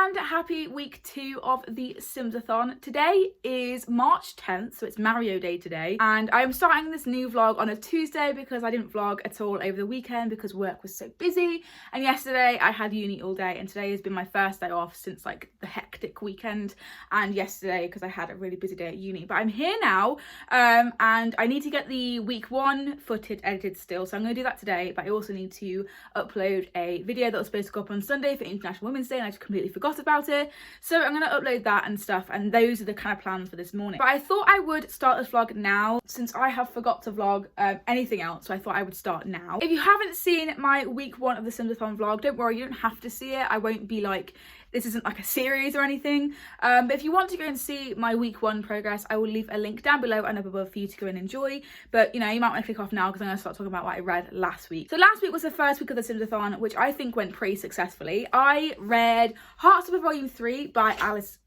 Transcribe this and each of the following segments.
and happy week 2 of the Simsathon. Today is March 10th, so it's Mario Day today, and I'm starting this new vlog on a Tuesday because I didn't vlog at all over the weekend because work was so busy, and yesterday I had uni all day, and today has been my first day off since like the hectic weekend, and yesterday because I had a really busy day at uni. But I'm here now, and I need to get the week 1 footage edited still, so I'm going to do that today. But I also need to upload a video that was supposed to go up on Sunday for International Women's Day, and I just completely forgot about it, so I'm going to upload that and stuff, and those are the kind of plans for this morning. But I thought I would start this vlog now since I have forgot to vlog anything else, so I thought I would start now. If you haven't seen my week 1 of the Simsathon vlog, don't worry, you don't have to see it. I won't be like, this isn't like a series or anything, but if you want to go and see my week 1 progress, I will leave a link down below and up above for you to go and enjoy. But you know, you might want to click off now because I'm going to start talking about what I read last week. So last week was the first week of the Simsathon, which I think went pretty successfully. I read Heartstopper Volume 3 by Alice.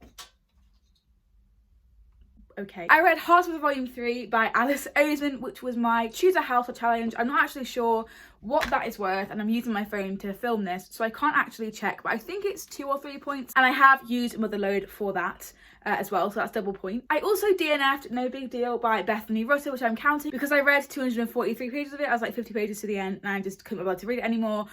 Okay. I read Heartstopper Volume 3 by Alice Oseman, which was my Choose a House or challenge. I'm not actually sure what that is worth, and I'm using my phone to film this, so I can't actually check, but I think it's 2 or 3 points, and I have used Motherload for that as well, so that's double point. I also DNF'd No Big Deal by Bethany Rutter, which I'm counting because I read 243 pages of it. I was like 50 pages to the end, and I just couldn't be able to read it anymore.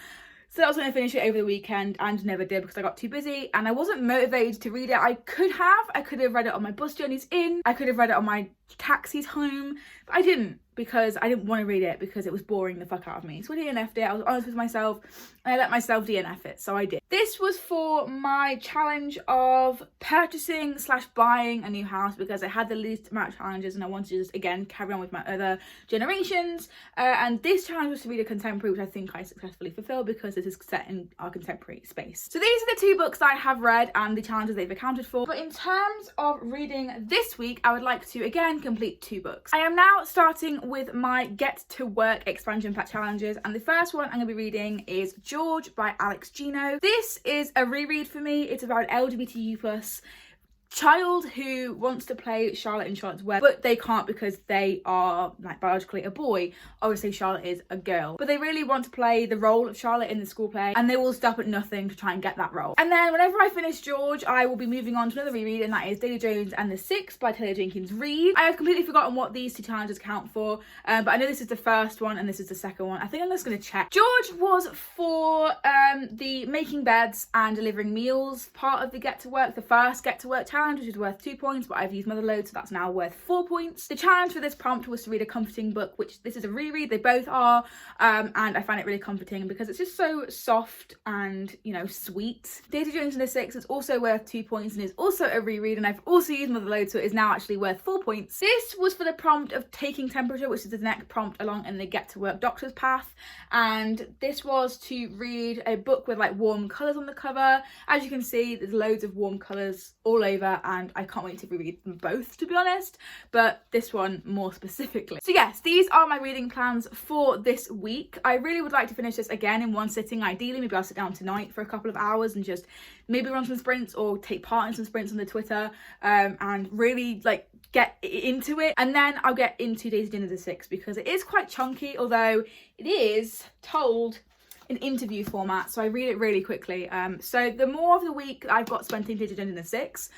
So I was going to finish it over the weekend and never did because I got too busy and I wasn't motivated to read it. I could have read it on my bus journeys in, I could have read it on my taxis home, but I didn't because I didn't want to read it because it was boring the fuck out of me. So I DNF'd it, I was honest with myself, and I let myself DNF it, so I did. This was for my challenge of purchasing / buying a new house because I had the least amount of challenges and I wanted to just, again, carry on with my other generations. And this challenge was to read a contemporary, which I think I successfully fulfilled because this is set in our contemporary space. So these are the 2 books that I have read and the challenges they've accounted for. But in terms of reading this week, I would like to, again, complete 2 books. I am now starting with my Get to Work expansion pack challenges, and the first one I'm going to be reading is George by Alex Gino. This is a reread for me. It's about LGBTQ+ child who wants to play Charlotte in Charlotte's Web, but they can't because they are like biologically a boy. Obviously Charlotte is a girl, but they really want to play the role of Charlotte in the school play, and they will stop at nothing to try and get that role. And then whenever I finish George, I will be moving on to another reread, and that is Davy Jones and the Six by Taylor Jenkins Reid. I have completely forgotten what these 2 challenges count for, but I know this is the first one and this is the second one. I think I'm just going to check. George was for the making beds and delivering meals part of the Get to Work, the first Get to Work challenge, which is worth 2 points, but I've used Motherload, so that's now worth 4 points. The challenge for this prompt was to read a comforting book, which this is a reread, they both are, and I find it really comforting because it's just so soft and, you know, sweet. Daisy Jones and the Six is also worth 2 points and is also a reread, and I've also used Motherload, so it is now actually worth 4 points. This was for the prompt of taking temperature, which is the next prompt along in the Get to Work doctor's path, and this was to read a book with like warm colours on the cover. As you can see, there's loads of warm colours all over, and I can't wait to reread them both, to be honest, but this one more specifically. So yes, these are my reading plans for this week. I really would like to finish this again in one sitting. Ideally, maybe I'll sit down tonight for a couple of hours and just maybe run some sprints or take part in some sprints on the Twitter, and really like get into it, and then I'll get into Daisy Jones and the Six because it is quite chunky, although it is told in interview format, so I read it really quickly. So the more of the week I've got spent in Daisy Jones and the Six,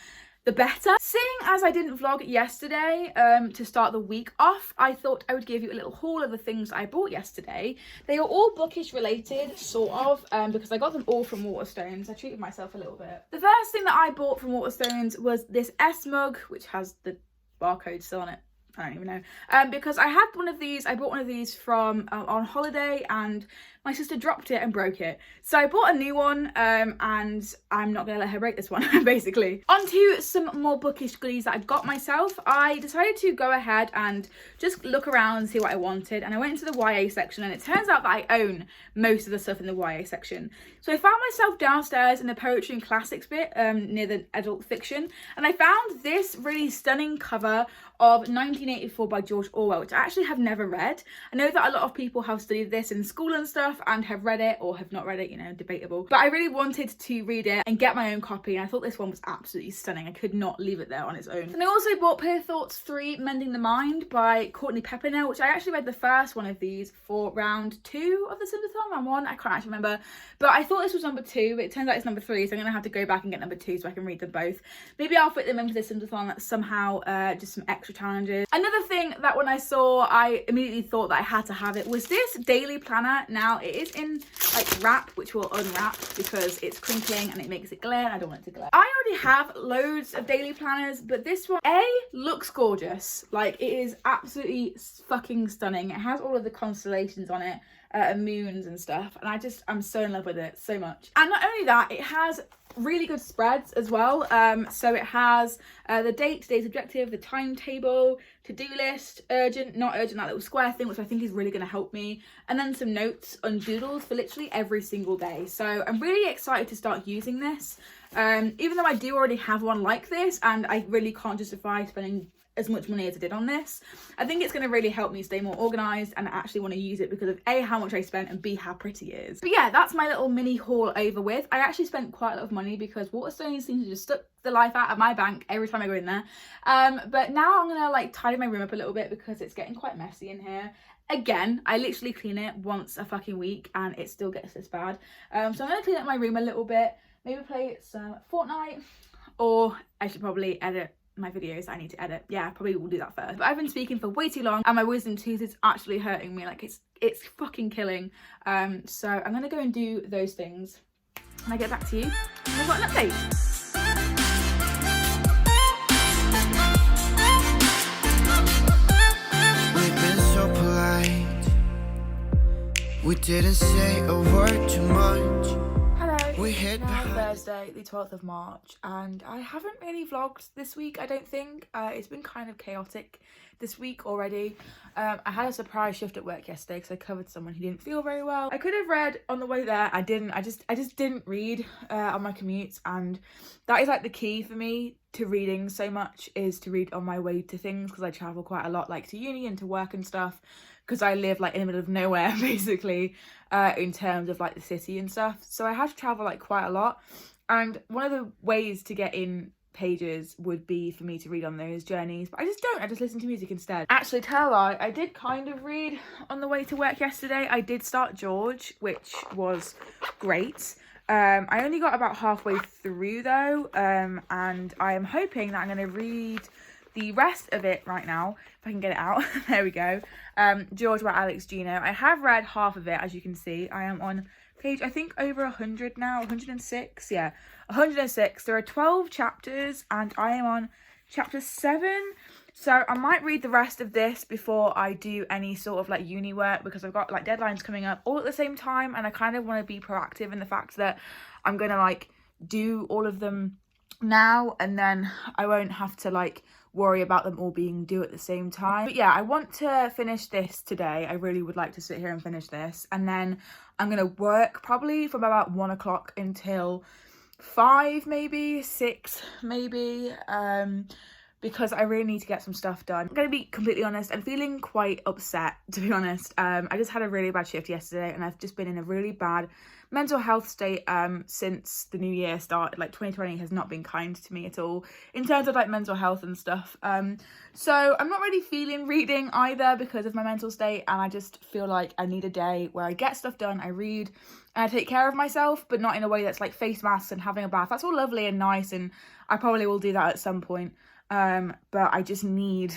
the better. Seeing as I didn't vlog yesterday to start the week off, I thought I would give you a little haul of the things I bought yesterday. They are all bookish related, sort of, because I got them all from Waterstones. I treated myself a little bit. The first thing that I bought from Waterstones was this S mug, which has the barcode still on it. I don't even know, because I had one of these, I bought one of these from on holiday, and my sister dropped it and broke it. So I bought a new one, and I'm not going to let her break this one, basically. On to some more bookish goodies that I got myself. I decided to go ahead and just look around and see what I wanted, and I went into the YA section, and it turns out that I own most of the stuff in the YA section. So I found myself downstairs in the poetry and classics bit, near the adult fiction, and I found this really stunning cover of 1984 by George Orwell, which I actually have never read. I know that a lot of people have studied this in school and stuff, enough and have read it, or have not read it, you know, debatable. But I really wanted to read it and get my own copy, and I thought this one was absolutely stunning. I could not leave it there on its own. And I also bought Pure Thoughts 3 Mending the Mind by Courtney Peppermill, which I actually read the first one of these for round 2 of the Simsathon, round 1, I can't actually remember. But I thought this was number 2, but it turns out it's number 3, so I'm going to have to go back and get number 2 so I can read them both. Maybe I'll fit them into the Simsathon somehow, just some extra challenges. Another thing that when I saw, I immediately thought that I had to have it was this daily planner. Now it is in like wrap, which will unwrap because it's crinkling and it makes it glare, and I don't want it to glare. I already have loads of daily planners, but this one, A, looks gorgeous. Like, it is absolutely fucking stunning. It has all of the constellations on it, and moons and stuff, and I'm so in love with it so much. And not only that, it has really good spreads as well. So it has the date, today's objective, the timetable, to-do list, urgent, not urgent, that little square thing, which I think is really going to help me, and then some notes on doodles for literally every single day. So I'm really excited to start using this, even though I do already have one like this, and I really can't justify spending as much money as I did on this. I think it's going to really help me stay more organised, and I actually want to use it because of A, how much I spent, and B, how pretty it is. But yeah, that's my little mini haul over with. I actually spent quite a lot of money because Waterstones seems to just suck the life out of my bank every time I go in there. But now I'm gonna like tidy my room up a little bit because it's getting quite messy in here. Again, I literally clean it once a fucking week and it still gets this bad. So I'm gonna clean up my room a little bit, maybe play some Fortnite, or I should probably edit my videos I need to edit. Yeah, probably will do that first. But I've been speaking for way too long and my wisdom tooth is actually hurting me. Like, it's fucking killing. So I'm gonna go and do those things and I get back to you and I've got an update. We've been so polite, we didn't say a word too much. We hit now Thursday, the 12th of March, and I haven't really vlogged this week, I don't think. It's been kind of chaotic this week already. I had a surprise shift at work yesterday because I covered someone who didn't feel very well. I could have read on the way there. I didn't. I just didn't read on my commutes, and that is like the key for me to reading so much, is to read on my way to things, because I travel quite a lot, like to uni and to work and stuff, because I live like in the middle of nowhere basically, in terms of like the city and stuff. So I have to travel like quite a lot, and one of the ways to get in pages would be for me to read on those journeys, but I just don't. I just listen to music instead. Actually, tell a lie, I did kind of read on the way to work yesterday. I did start George, which was great. I only got about halfway through though, and I am hoping that I'm going to read the rest of it right now, if I can get it out. There we go. George by Alex Gino. I have read half of it, as you can see. I am on page, I think, over 100 now, 106. Yeah, 106. There are 12 chapters, and I am on chapter 7. So I might read the rest of this before I do any sort of like uni work, because I've got like deadlines coming up all at the same time, and I kind of want to be proactive in the fact that I'm gonna like do all of them now, and then I won't have to like worry about them all being due at the same time. But yeah, I want to finish this today. I really would like to sit here and finish this, and then I'm gonna work probably from about 1 o'clock until 5, maybe 6, maybe, because I really need to get some stuff done. I'm gonna be completely honest, I'm feeling quite upset, to be honest. I just had a really bad shift yesterday, and I've just been in a really bad mental health state since the new year started. Like 2020 has not been kind to me at all in terms of like mental health and stuff. So I'm not really feeling reading either because of my mental state, and I just feel like I need a day where I get stuff done, I read, and I take care of myself, but not in a way that's like face masks and having a bath. That's all lovely and nice, and I probably will do that at some point. But I just need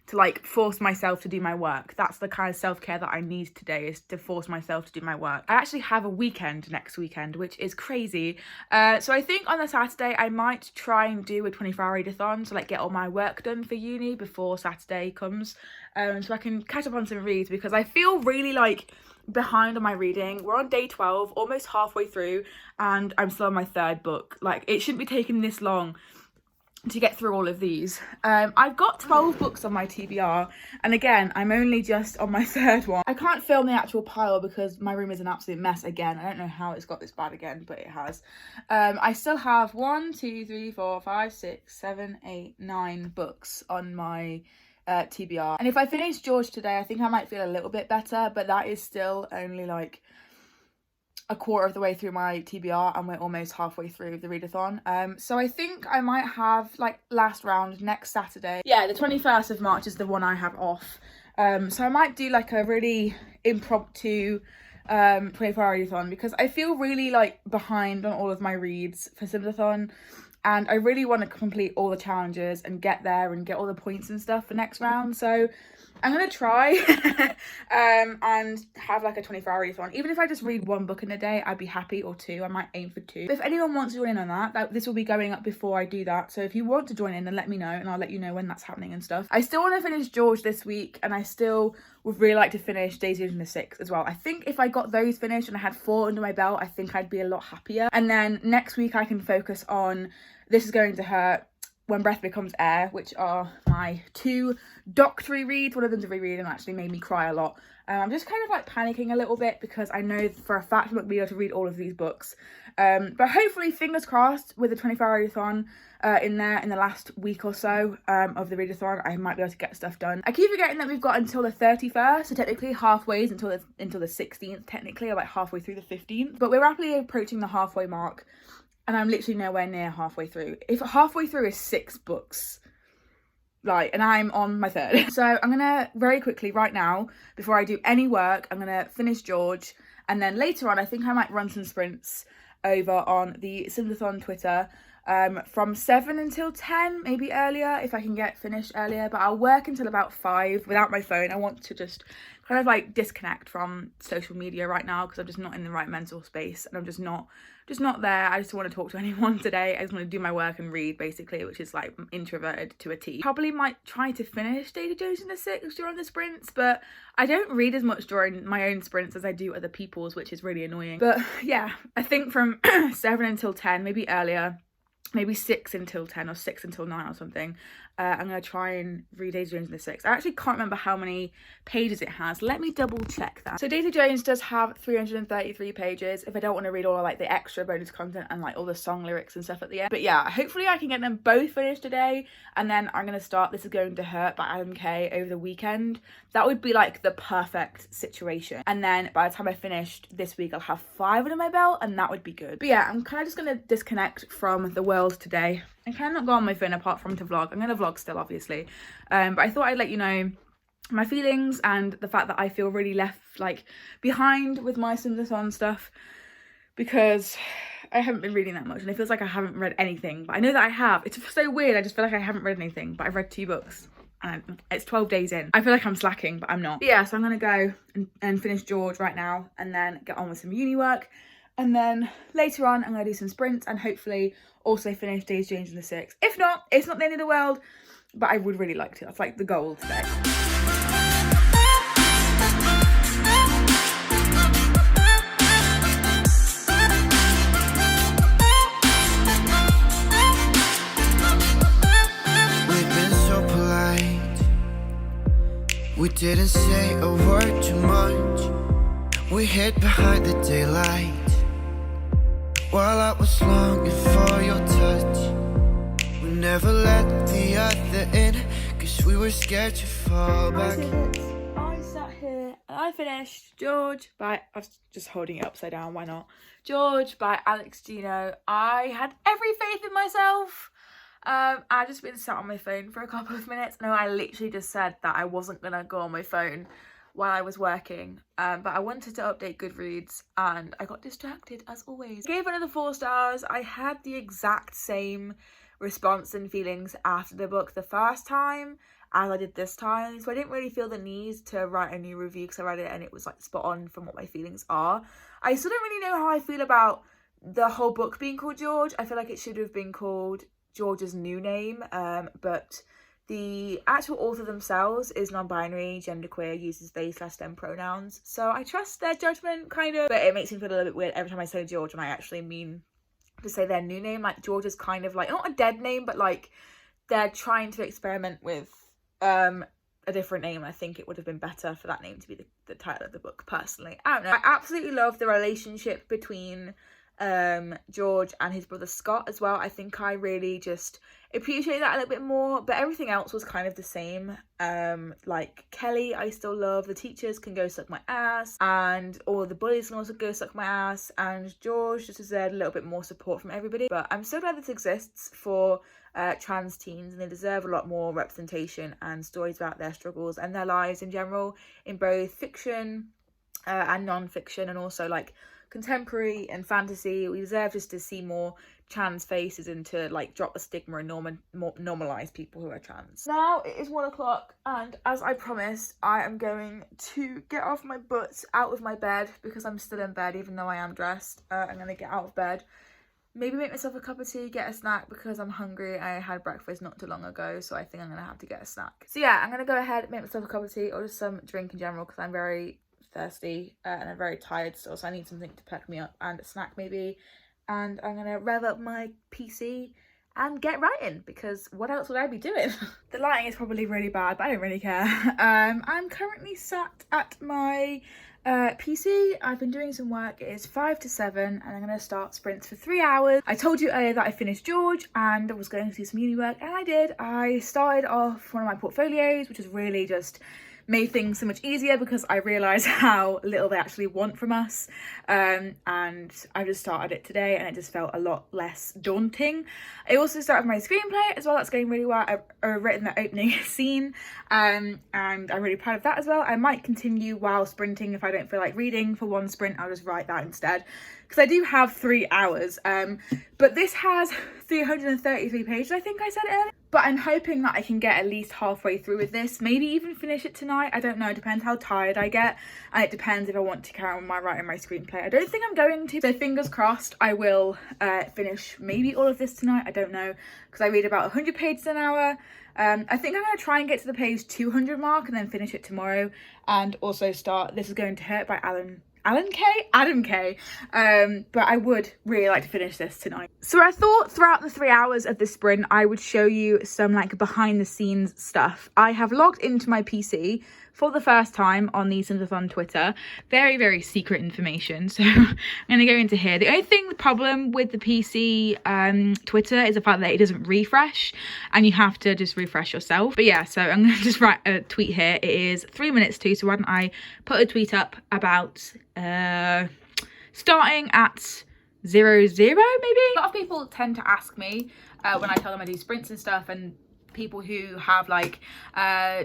to like force myself to do my work. That's the kind of self-care that I need today, is to force myself to do my work. I actually have a weekend next weekend, which is crazy. So I think on the Saturday I might try and do a 24-hour readathon to like get all my work done for uni before Saturday comes, so I can catch up on some reads, because I feel really like behind on my reading. We're on day 12, almost halfway through, and I'm still on my 3rd book. Like, it shouldn't be taking this long to get through all of these. I've got 12 books on my TBR, and again, I'm only just on my 3rd one. I can't film the actual pile because my room is an absolute mess again. I don't know how it's got this bad again, but it has. I still have 1, 2, 3, 4, 5, 6, 7, 8, 9 books on my TBR, and if I finish George today, I think I might feel a little bit better, but that is still only like a quarter of the way through my TBR and we're almost halfway through the readathon. So I think I might have like last round next Saturday. Yeah, the 21st of March is the one I have off. So I might do like a really impromptu 24-hour readathon because I feel really like behind on all of my reads for Simsathon, and I really want to complete all the challenges and get there and get all the points and stuff for next round. So I'm gonna try and have like a 24-hour readathon. Even if I just read one book in a day, I'd be happy, or two. I might aim for two. But if anyone wants to join in on that, this will be going up before I do that. So if you want to join in, then let me know and I'll let you know when that's happening and stuff. I still want to finish George this week, and I still would really like to finish Daisy and the Six as well. I think if I got those finished and I had 4 under my belt, I think I'd be a lot happier. And then next week I can focus on This Is Going to Hurt, When Breath Becomes Air, which are my 2 doctory reads. One of them's a reread and actually made me cry a lot. I'm just kind of like panicking a little bit because I know for a fact I'm not going to be able to read all of these books. But hopefully, fingers crossed, with the 24-hour readathon in there in the last week or so of the readathon, I might be able to get stuff done. I keep forgetting that we've got until the 31st, so technically halfway until the 16th, technically, or like halfway through the 15th. But we're rapidly approaching the halfway mark, and I'm literally nowhere near halfway through. If halfway through is 6 books, like, and I'm on my 3rd. So I'm gonna very quickly right now, before I do any work, I'm gonna finish George, and then later on I think I might run some sprints over on the Simsathon Twitter from 7 until 10, maybe earlier if I can get finished earlier, but I'll work until about 5 without my phone. I want to just kind of like disconnect from social media right now because I'm just not in the right mental space, and I'm just not there. I just don't want to talk to anyone today. I just want to do my work and read, basically, which is like introverted to a T. Probably might try to finish Daisy Jones and the Six during the sprints, but I don't read as much during my own sprints as I do other people's, which is really annoying. But yeah, I think from 7 until 10, maybe earlier, maybe 6 until 10 or 6 until 9 or something. I'm going to try and read Daisy Jones and the Six. I actually can't remember how many pages it has. Let me double check that. So Daisy Jones does have 333 pages if I don't want to read all of like the extra bonus content and like all the song lyrics and stuff at the end. But yeah, hopefully I can get them both finished today, and then I'm going to start This Is Going to Hurt by Adam Kay over the weekend. That would be like the perfect situation. And then by the time I finished this week, I'll have 5 under my belt, and that would be good. But yeah, I'm kind of just going to disconnect from the world today. I kind of not go on my phone apart from to vlog. I'm going to vlog still, obviously. But I thought I'd let you know my feelings and the fact that I feel really left like behind with my Simsathon stuff because I haven't been reading that much, and it feels like I haven't read anything. But I know that I have. It's so weird. I just feel like I haven't read anything, but I've read 2 books. And it's 12 days in. I feel like I'm slacking, but I'm not. But yeah, so I'm going to go and finish George right now and then get on with some uni work. And then later on, I'm going to do some sprints and hopefully also finish Daisy Jones and the Six. If not, it's not the end of the world, but I would really like to. That's like the goal today. We've been so polite. We didn't say a word too much. We hid behind the daylight while I was longing for your touch. We never let the other in, cause we were scared to fall back. I sat here and I finished George by, I was just holding it upside down, why not? George by Alex Gino. I had every faith in myself. I just been sat on my phone for a couple of minutes. No, I literally just said that I wasn't gonna go on my phone while I was working, but I wanted to update Goodreads and I got distracted as always. I gave it another 4 stars. I had the exact same response and feelings after the book the first time as I did this time, so I didn't really feel the need to write a new review because I read it and it was like spot on from what my feelings are. I still don't really know how I feel about the whole book being called George. I feel like it should have been called George's New Name, but the actual author themselves is non-binary, genderqueer, uses they/them pronouns. So I trust their judgment, kind of. But it makes me feel a little bit weird every time I say George and I actually mean to say their new name. Like, George is kind of like, not a dead name, but like they're trying to experiment with a different name. I think it would have been better for that name to be the title of the book, personally. I don't know. I absolutely love the relationship between George and his brother Scott as well. I think I really just appreciate that a little bit more, but everything else was kind of the same. Like Kelly, I still love. The teachers can go suck my ass, and all the bullies can also go suck my ass, and George just deserved a little bit more support from everybody. But I'm so glad this exists for trans teens, and they deserve a lot more representation and stories about their struggles and their lives in general, in both fiction and non-fiction, and also like contemporary and fantasy. We deserve just to see more trans faces and to like drop the stigma and normalize people who are trans. Now it is 1 o'clock, and as I promised, I am going to get off my butt out of my bed because I'm still in bed even though I am dressed. I'm gonna get out of bed, maybe make myself a cup of tea, get a snack because I'm hungry. I had breakfast not too long ago, so I think I'm gonna have to get a snack. So yeah, I'm gonna go ahead, make myself a cup of tea or just some drink in general because I'm very thirsty and I'm very tired still, so I need something to perk me up, and a snack maybe. And I'm gonna rev up my PC and get writing because what else would I be doing? The lighting is probably really bad, but I don't really care. I'm currently sat at my PC. I've been doing some work. It is 5 to 7 and I'm gonna start sprints for 3 hours. I told you earlier that I finished George and I was going to do some uni work, and I did. I started off one of my portfolios, which is really just made things so much easier because I realised how little they actually want from us, and I just started it today and it just felt a lot less daunting. I also started my screenplay as well. That's going really well. I've written the opening scene, and I'm really proud of that as well. I might continue while sprinting. If I don't feel like reading for one sprint, I'll just write that instead because I do have 3 hours, but this has 333 pages, I think I said earlier. But I'm hoping that I can get at least halfway through with this, maybe even finish it tonight. I don't know, it depends how tired I get, and it depends if I want to carry on my writing my screenplay. I don't think I'm going to, so fingers crossed I will finish maybe all of this tonight. I don't know, because I read about 100 pages an hour. I think I'm going to try and get to the page 200 mark and then finish it tomorrow, and also start This Is Going to Hurt by Adam K. But I would really like to finish this tonight. So I thought throughout the 3 hours of this sprint, I would show you some like behind the scenes stuff. I have logged into my PC for the first time on the Simsathon Twitter. Very, very secret information. So I'm going to go into here. The only problem with the PC Twitter is the fact that it doesn't refresh and you have to just refresh yourself. But yeah, so I'm going to just write a tweet here. It is 3 minutes to, so why don't I put a tweet up about starting at 00 maybe? A lot of people tend to ask me when I tell them I do sprints and stuff, and people who have like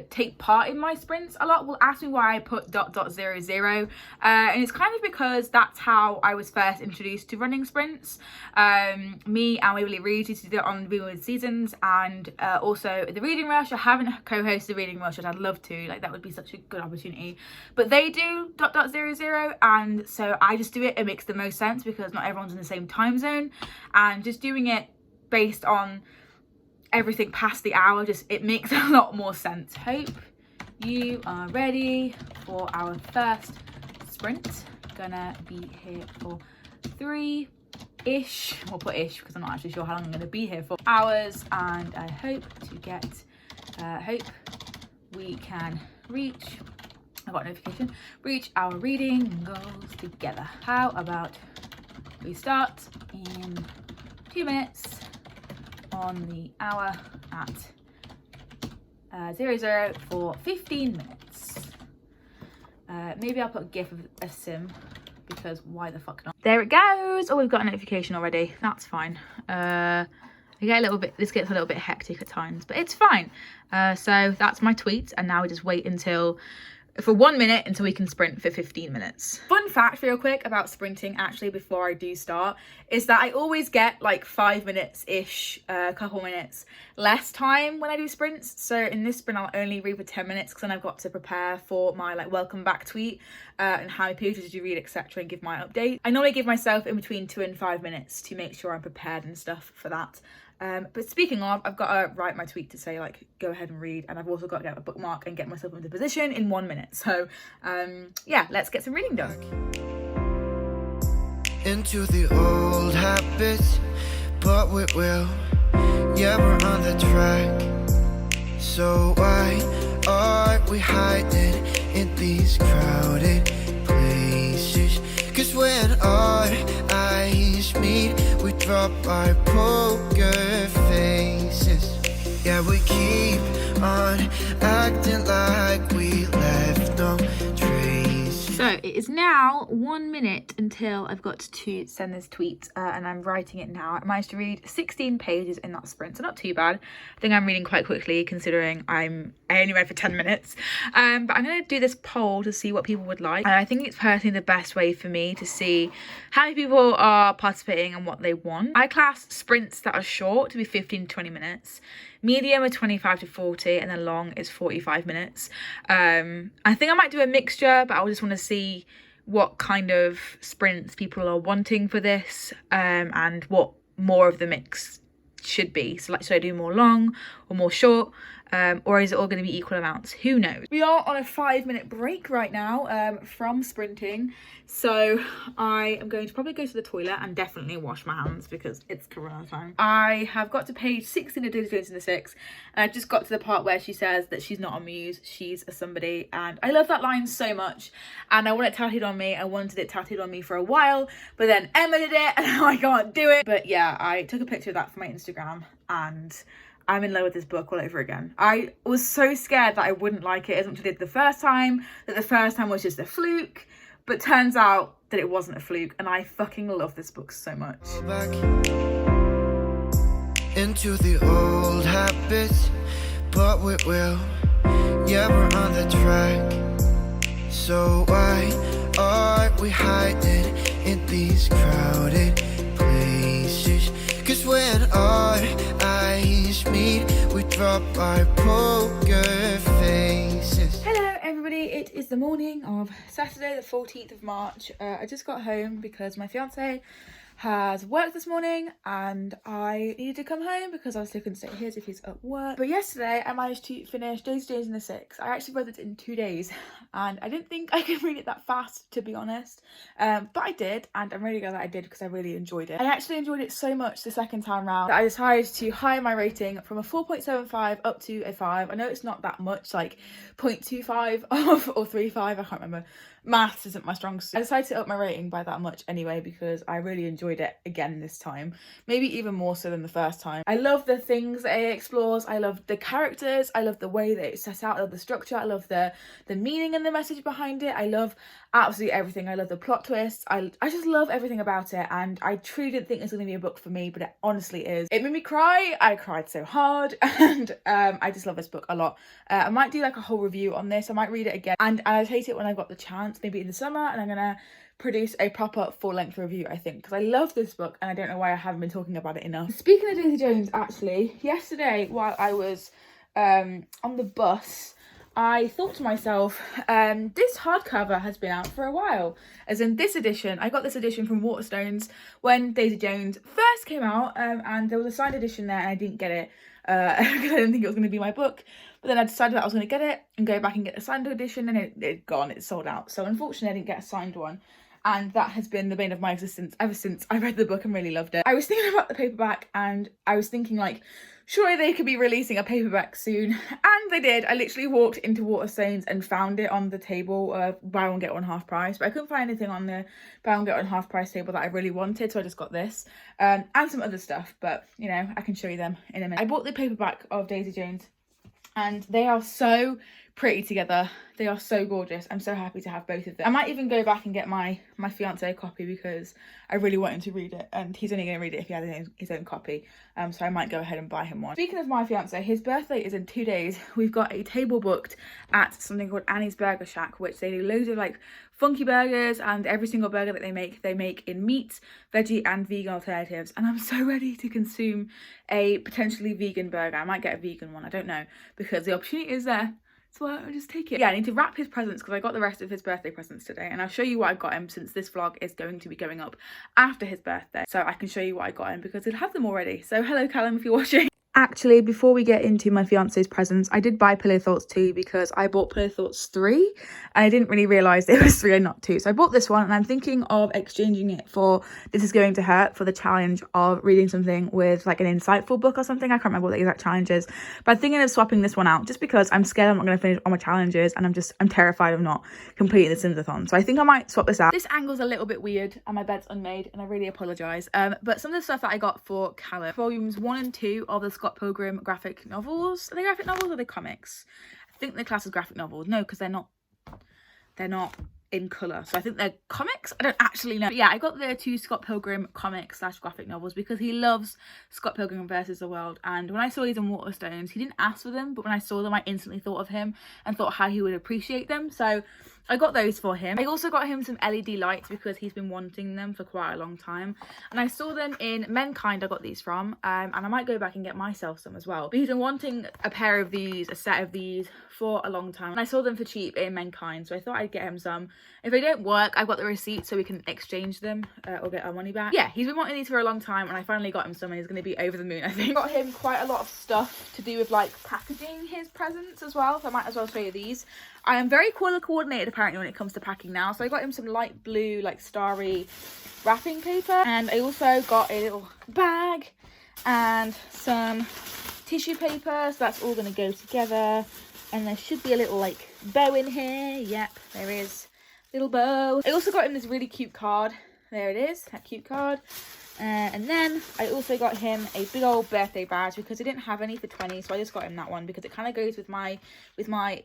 take part in my sprints a lot will ask me why I put ... and it's kind of because that's how I was first introduced to running sprints. Me and Waverly Reed used to do it on Reading Seasons, and also the Reading Rush. I haven't co-hosted the Reading Rush and I'd love to, like that would be such a good opportunity, but they do ... and so I just do it. It makes the most sense because not everyone's in the same time zone, and just doing it based on everything past the hour, just it makes a lot more sense. Hope you are ready for our first sprint. Gonna be here for 3-ish, we'll put ish because I'm not actually sure how long I'm gonna be here for, hours, and I hope to get hope we can reach, I got a notification, reach our reading goals together. How about we start in 2 minutes on the hour at 00 for 15 minutes. Maybe I'll put a gif of a sim because why the fuck not? There it goes. Oh, we've got a notification already. That's fine. I get a little bit, this gets a little bit hectic at times, but it's fine. So that's my tweet, and now we just wait for 1 minute until we can sprint for 15 minutes. Fun fact real quick about sprinting actually before I do start is that I always get like 5 minutes-ish, a couple minutes less time when I do sprints. So in this sprint I'll only read for 10 minutes because then I've got to prepare for my like welcome back tweet and how many pages did you read, etc., and give my update. I normally give myself in between 2 and 5 minutes to make sure I'm prepared and stuff for that. But speaking of, I've got to write my tweet to say like go ahead and read, and I've also got to get a bookmark and get myself into position in 1 minute. So yeah, let's get some reading done. Into the old habits, but we will, yeah, we're on the track. So why are we hiding in these crowded places? 'Cause when our eyes eyes meet, we drop our poker faces. Yeah, we keep on acting like we left no trace. So it is now 1 minute until I've got to send this tweet, and I'm writing it now. I managed to read 16 pages in that sprint, so not too bad. I think I'm reading quite quickly considering I only read for 10 minutes. But I'm going to do this poll to see what people would like. And I think it's personally the best way for me to see how many people are participating and what they want. I class sprints that are short to be 15 to 20 minutes. Medium are 25 to 40, and then long is 45 minutes. I think I might do a mixture, but I just want to see what kind of sprints people are wanting for this, and what more of the mix should be. So like, should I do more long or more short? Or is it all going to be equal amounts? Who knows? We are on a 5-minute break right now from sprinting. So I am going to probably go to the toilet and definitely wash my hands because it's corona time. I have got to page 16 of Daisy Jones and the Six, and I've just got to the part where she says that she's not a muse, she's a somebody. And I love that line so much, and I want it tattooed on me. I wanted it tattooed on me for a while, but then Emma did it and now I can't do it. But yeah, I took a picture of that for my Instagram, and I'm in love with this book all over again. I was so scared that I wouldn't like it as much as I did the first time, that the first time was just a fluke, but turns out that it wasn't a fluke, and I fucking love this book so much. Go back into the old habits, but we will. Yeah, we're on the track. So why are we hiding in these crowded places? 'Cause when our eyes meet, we drop our poker faces. Hello everybody, it is the morning of Saturday the 14th of March. I just got home because my fiance has worked this morning and I needed to come home because I was couldn't stay here if he's at work. But yesterday I managed to finish Daisy Jones and the Six. I actually read it in 2 days and I didn't think I could read it that fast, to be honest, but I did, and I'm really glad that I did because I really enjoyed it. I actually enjoyed it so much the second time round that I decided to higher my rating from a 4.75 up to a 5. I know it's not that much, like 0.25 or 3.5, I can't remember. Maths isn't my strong suit. I decided to up my rating by that much anyway because I really enjoyed it again this time. Maybe even more so than the first time. I love the things that it explores. I love the characters. I love the way that it's set out. I love the structure. I love the meaning and the message behind it. I love absolutely everything. I love the plot twists. I just love everything about it, and I truly didn't think it was going to be a book for me, but it honestly is. It made me cry. I cried so hard, and I just love this book a lot. I might do like a whole review on this. I might read it again, and I'll take it when I've got the chance, maybe in the summer, and I'm gonna produce a proper full-length review, I think, because I love this book and I don't know why I haven't been talking about it enough. Speaking of Daisy Jones, actually, yesterday while I was on the bus, I thought to myself, this hardcover has been out for a while. As in this edition, I got this edition from Waterstones when Daisy Jones first came out, and there was a signed edition there and I didn't get it because I didn't think it was going to be my book. But then I decided that I was going to get it and go back and get the signed edition, and it's gone, it's sold out. So unfortunately I didn't get a signed one. And that has been the bane of my existence ever since I read the book and really loved it. I was thinking about the paperback, and I was thinking like, surely they could be releasing a paperback soon. And they did. I literally walked into Waterstones and found it on the table, buy one get one half price. But I couldn't find anything on the buy one get one half price table that I really wanted, so I just got this. And some other stuff, but you know, I can show you them in a minute. I bought the paperback of Daisy Jones, and they are so pretty together. They are so gorgeous. I'm so happy to have both of them. I might even go back and get my fiance a copy because I really want him to read it, and he's only going to read it if he has his own copy, so I might go ahead and buy him one. Speaking of my fiance, his birthday is in 2 days. We've got a table booked at something called Annie's Burger Shack, which they do loads of like funky burgers, and every single burger that they make in meat, veggie and vegan alternatives, and I'm so ready to consume a potentially vegan burger. I might get a vegan one, I don't know, because the opportunity is there. So I'll just take it. Yeah, I need to wrap his presents because I got the rest of his birthday presents today, and I'll show you what I got him since this vlog is going to be going up after his birthday. So I can show you what I got him because he'll have them already. So hello Callum if you're watching. Actually, before we get into my fiance's presents, I did buy Pillow Thoughts 2 because I bought Pillow Thoughts 3 and I didn't really realise it was 3 and not 2. So I bought this one and I'm thinking of exchanging it for This Is Going to Hurt for the challenge of reading something with like an insightful book or something. I can't remember what the exact challenge is. But I'm thinking of swapping this one out just because I'm scared I'm not going to finish all my challenges and I'm terrified of not completing the Simsathon. So I think I might swap this out. This angle's a little bit weird and my bed's unmade and I really apologise. But some of the stuff that I got for Callum, volumes 1 and 2 of the Scott Pilgrim graphic novels. Are they graphic novels or are they comics? I think they're classed as graphic novels. No, because they're not in colour. So I think they're comics. I don't actually know. But yeah, I got the 2 Scott Pilgrim comics / graphic novels because he loves Scott Pilgrim versus the World. And when I saw these on Waterstones, he didn't ask for them, but when I saw them, I instantly thought of him and thought how he would appreciate them. So I got those for him. I also got him some LED lights because he's been wanting them for quite a long time. And I saw them in Menkind, I got these from. And I might go back and get myself some as well. But he's been wanting a pair of these, a set of these for a long time. And I saw them for cheap in Menkind, so I thought I'd get him some. If they don't work, I've got the receipt so we can exchange them or get our money back. Yeah, he's been wanting these for a long time and I finally got him some and he's going to be over the moon, I think. Got him quite a lot of stuff to do with like packaging his presents as well, so I might as well show you these. I am very colour coordinated apparently when it comes to packing now. So I got him some light blue, like starry wrapping paper. And I also got a little bag and some tissue paper. So that's all going to go together. And there should be a little like bow in here. Yep, there is. Little bow. I also got him this really cute card. There it is, that cute card. And then I also got him a big old birthday badge because I didn't have any for 20, so I just got him that one because it kind of goes with my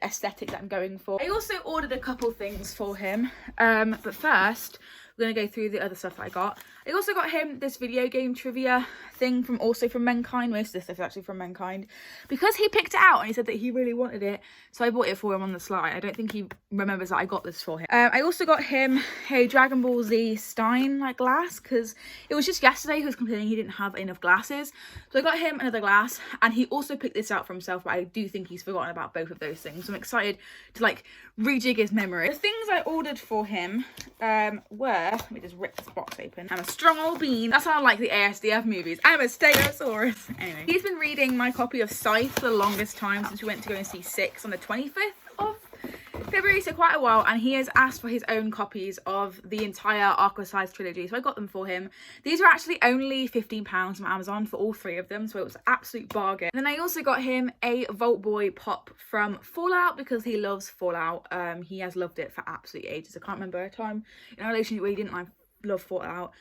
aesthetic that I'm going for. I also ordered a couple things for him, but first we're going to go through the other stuff that I got. I also got him this video game trivia thing from Menkind. Most of this stuff is actually from Menkind because he picked it out and he said that he really wanted it, so I bought it for him on the sly. I don't think he remembers that I got this for him. I also got him a Dragon Ball Z Stein like glass because it was just yesterday he was complaining he didn't have enough glasses, so I got him another glass. And he also picked this out for himself, but I do think he's forgotten about both of those things, so I'm excited to like rejig his memory. The things I ordered for him were, let me just rip this box open. I'm a strong old bean. That sounded like the ASDF movies. I'm a Stegosaurus. Anyway, he's been reading my copy of Scythe for the longest time since we went to go and see 6 on the 25th of February, so quite a while, and he has asked for his own copies of the entire Arco-sized trilogy, so I got them for him. These were actually only £15 from Amazon for all 3 of them, so it was an absolute bargain. And then I also got him a Vault Boy pop from Fallout because he loves Fallout. He has loved it for absolute ages. I can't remember a time in a relationship where he didn't love Fallout.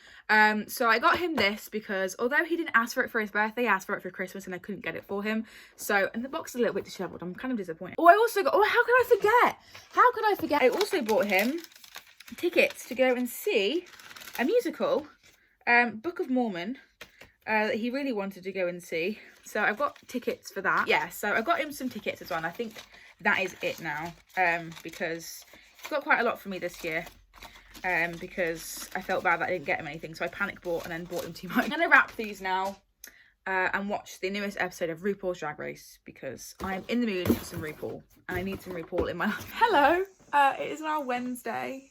So I got him this because although he didn't ask for it for his birthday, he asked for it for Christmas and I couldn't get it for him. So, and the box is a little bit disheveled. I'm kind of disappointed. Oh, I also got, how could I forget? How could I forget? I also bought him tickets to go and see a musical, Book of Mormon, that he really wanted to go and see. So I've got tickets for that. Yeah, so I got him some tickets as well. And I think that is it now, because he's got quite a lot for me this year. Because I felt bad that I didn't get him anything, so I panic bought and then bought him too much. I'm gonna wrap these now and watch the newest episode of RuPaul's Drag Race because I'm in the mood for some RuPaul and I need some RuPaul in my life. Hello, it is now Wednesday,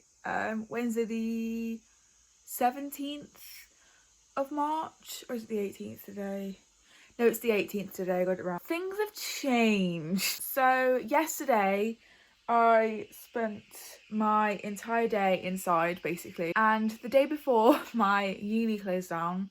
Wednesday the 17th of March, or is it the 18th today? No, it's the 18th today, I got it wrong. Things have changed. So yesterday I spent my entire day inside basically, and the day before my uni closed down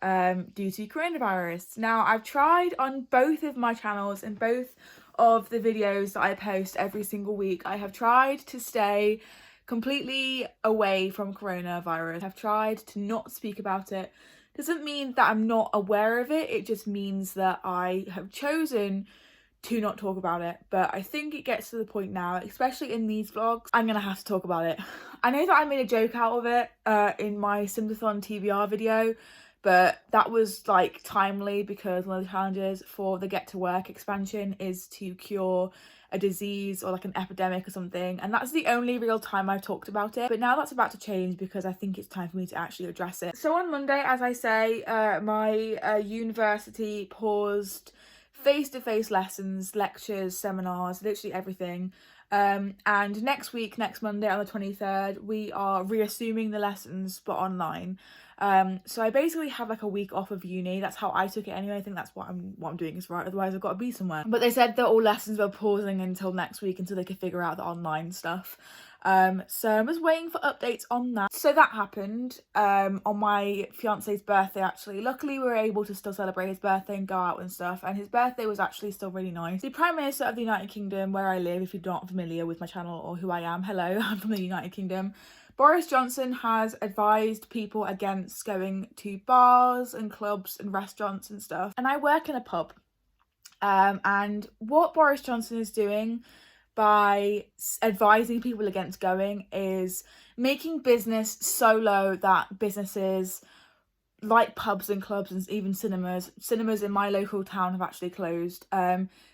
due to coronavirus. Now I've tried on both of my channels and both of the videos that I post every single week, I have tried to stay completely away from coronavirus. I've tried to not speak about it. Doesn't mean that I'm not aware of it, it just means that I have chosen to not talk about it. But I think it gets to the point now, especially in these vlogs, I'm gonna have to talk about it. I know that I made a joke out of it in my Simsathon TBR video, but that was like timely because one of the challenges for the Get to Work expansion is to cure a disease or like an epidemic or something, and that's the only real time I've talked about it. But now that's about to change because I think it's time for me to actually address it. So on Monday, as I say, my university paused face-to-face lessons, lectures, seminars, literally everything. And next week, next Monday on the 23rd, we are reassuming the lessons but online. So I basically have like a week off of uni. That's how I took it anyway. I think that's what I'm doing is right, otherwise I've got to be somewhere. But they said that all lessons were pausing until next week until they could figure out the online stuff. So I'm just waiting for updates on that. So that happened on my fiance's birthday actually. Luckily we were able to still celebrate his birthday and go out and stuff, and his birthday was actually still really nice. The Prime Minister of the United Kingdom, where I live, if you're not familiar with my channel or who I am, hello, I'm from the United Kingdom. Boris Johnson has advised people against going to bars and clubs and restaurants and stuff. And I work in a pub, and what Boris Johnson is doing by advising people against going is making business so low that businesses like pubs and clubs and even cinemas in my local town have actually closed.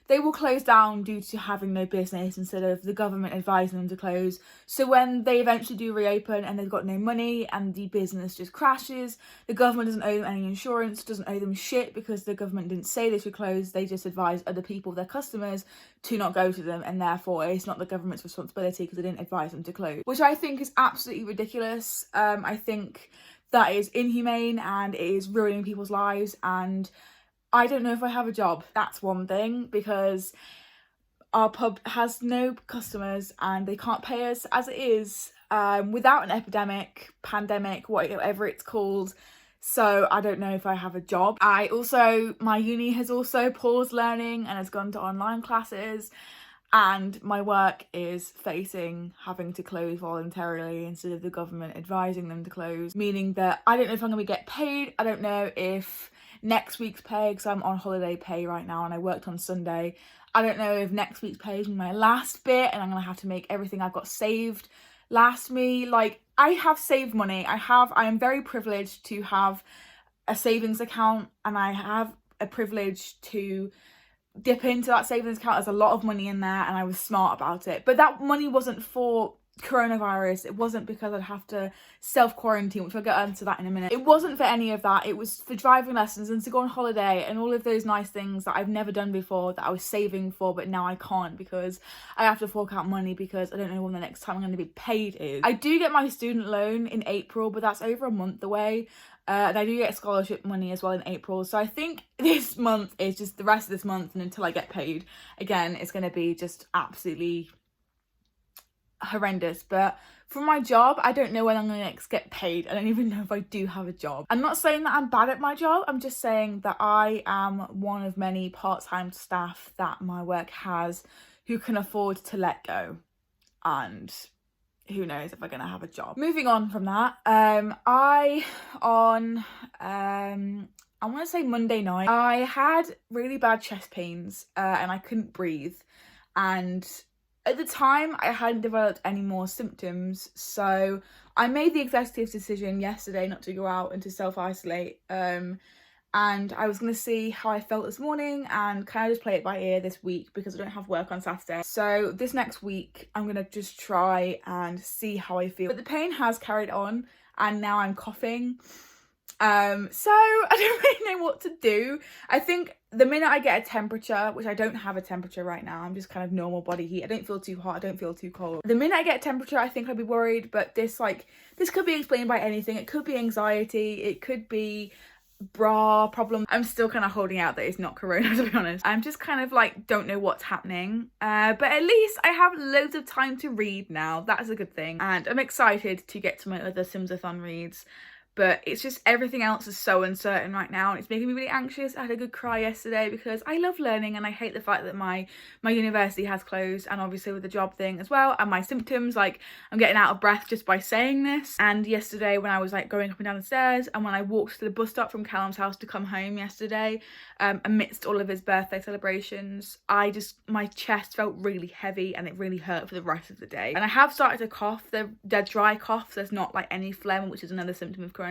They will close down due to having no business instead of the government advising them to close. So when they eventually do reopen and they've got no money and the business just crashes, the government doesn't owe them any insurance, doesn't owe them shit, because the government didn't say they should close. They just advise other people, their customers, to not go to them, and therefore it's not the government's responsibility because they didn't advise them to close, which I think is absolutely ridiculous. I think that is inhumane and it is ruining people's lives, and I don't know if I have a job. That's one thing, because our pub has no customers and they can't pay us as it is, without an epidemic, pandemic, whatever it's called. So I don't know if I have a job. My uni has also paused learning and has gone to online classes, and my work is facing having to close voluntarily instead of the government advising them to close, meaning that I don't know if I'm going to get paid. I don't know if next week's pay, because I'm on holiday pay right now and I worked on Sunday, I don't know if next week's pay is my last bit and I'm going to have to make everything I've got saved last me. Like, I have saved money. I am very privileged to have a savings account, and I have a privilege to dip into that savings account. There's a lot of money in there and I was smart about it, but that money wasn't for coronavirus. It wasn't because I'd have to self-quarantine, which I'll get into that in a minute. It wasn't for any of that. It was for driving lessons and to go on holiday and all of those nice things that I've never done before, that I was saving for, but now I can't because I have to fork out money because I don't know when the next time I'm going to be paid is. I do get my student loan in April, but that's over a month away. And I do get scholarship money as well in April. So I think this month is just the rest of this month, and until I get paid again, it's going to be just absolutely horrendous. But for my job, I don't know when I'm going to next get paid. I don't even know if I do have a job. I'm not saying that I'm bad at my job. I'm just saying that I am one of many part-time staff that my work has who can afford to let go. And who knows if I'm gonna have a job. Moving on from that, I want to say Monday night, I had really bad chest pains and I couldn't breathe, and at the time I hadn't developed any more symptoms, so I made the executive decision yesterday not to go out and to self-isolate, and I was going to see how I felt this morning and kind of just play it by ear this week because I don't have work on Saturday. So this next week, I'm going to just try and see how I feel. But the pain has carried on and now I'm coughing. So I don't really know what to do. I think the minute I get a temperature, which I don't have a temperature right now, I'm just kind of normal body heat. I don't feel too hot, I don't feel too cold. The minute I get a temperature, I think I'd be worried, but this could be explained by anything. It could be anxiety, it could be bra problem. I'm still kind of holding out that it's not corona, to be honest. I'm just kind of like, don't know what's happening, but at least I have loads of time to read now. That is a good thing, and I'm excited to get to my other Simsathon reads. But it's just everything else is so uncertain right now, and it's making me really anxious. I had a good cry yesterday because I love learning and I hate the fact that my university has closed, and obviously with the job thing as well, and my symptoms, like I'm getting out of breath just by saying this. And yesterday when I was like going up and down the stairs, and when I walked to the bus stop from Callum's house to come home yesterday, amidst all of his birthday celebrations, my chest felt really heavy and it really hurt for the rest of the day. And I have started to cough. They're dry coughs. There's not like any phlegm, which is another symptom of coronavirus.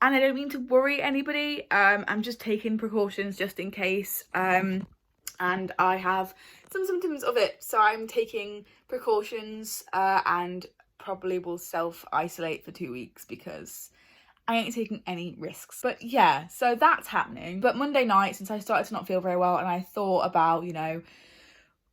And I don't mean to worry anybody. I'm just taking precautions just in case. And I have some symptoms of it, so I'm taking precautions and probably will self-isolate for 2 weeks because I ain't taking any risks. But yeah, so that's happening. But Monday night, since I started to not feel very well and I thought about, you know,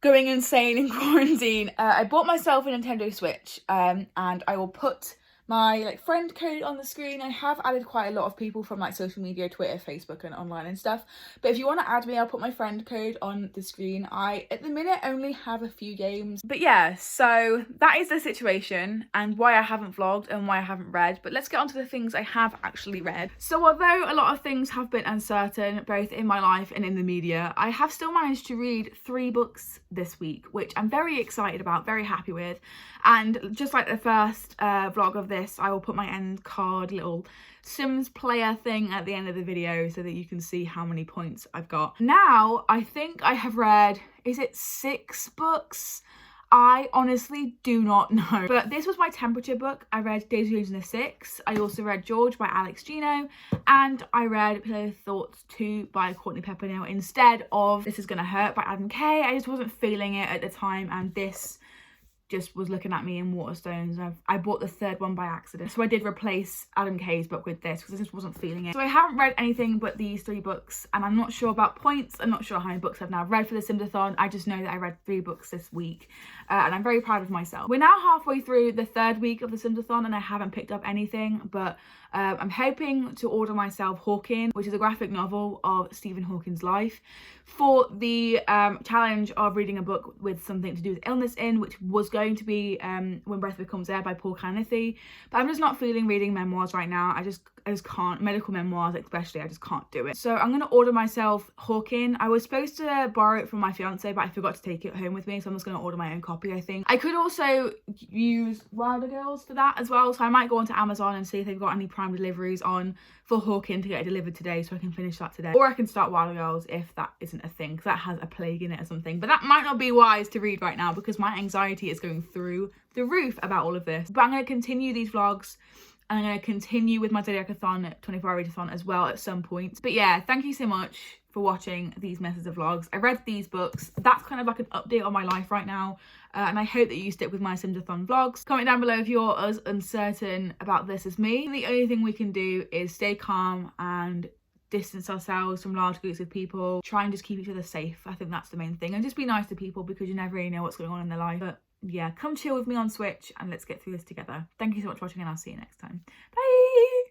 going insane in quarantine, I bought myself a Nintendo Switch, and I will put my like friend code on the screen. I have added quite a lot of people from like social media, Twitter, Facebook and online and stuff, but if you want to add me, I'll put my friend code on the screen. I at the minute only have a few games, but yeah, so that is the situation and why I haven't vlogged and why I haven't read. But let's get on to the things I have actually read. So although a lot of things have been uncertain both in my life and in the media, I have still managed to read 3 books this week, which I'm very excited about, very happy with. And just like the first vlog of this, I will put my end card little Sims player thing at the end of the video so that you can see how many points I've got. Now, I think I have read, is it 6 books? I honestly do not know. But this was my temperature book. I read Days of June 6. I also read George by Alex Gino. And I read Pillow Thoughts 2 by Courtney Peppernill instead of This Is Gonna Hurt by Adam Kay. I just wasn't feeling it at the time, and this just was looking at me in Waterstones. I bought the 3rd one by accident, so I did replace Adam Kay's book with this because I just wasn't feeling it. So I haven't read anything but these 3 books, and I'm not sure about points. I'm not sure how many books I've now read for the Simsathon. I just know that I read 3 books this week, and I'm very proud of myself. We're now halfway through the 3rd week of the Simsathon and I haven't picked up anything, but I'm hoping to order myself Hawking, which is a graphic novel of Stephen Hawking's life, for the challenge of reading a book with something to do with illness in, which was going to be When Breath Becomes Air by Paul Kennedy. But I'm just not feeling reading memoirs right now. I just can't. Medical memoirs especially, I just can't do it. So I'm going to order myself Hawking. I was supposed to borrow it from my fiance, but I forgot to take it home with me, so I'm just going to order my own copy, I think. I could also use Wilder Girls for that as well, so I might go onto Amazon and see if they've got any Prime deliveries on for Hawking to get it delivered today, so I can finish that today. Or I can start Wilder Girls if that isn't a thing, because that has a plague in it or something. But that might not be wise to read right now because my anxiety is going through the roof about all of this. But I'm going to continue these vlogs. I'm going to continue with my Zodiac-a-thon, 24-hour readathon as well at some point. But yeah, thank you so much for watching these methods of vlogs. I read these books. That's kind of like an update on my life right now. And I hope that you stick with my Simsathon vlogs. Comment down below if you're as uncertain about this as me. The only thing we can do is stay calm and distance ourselves from large groups of people. Try and just keep each other safe. I think that's the main thing. And just be nice to people because you never really know what's going on in their life. But yeah, come chill with me on Switch and let's get through this together. Thank you so much for watching and I'll see you next time. Bye!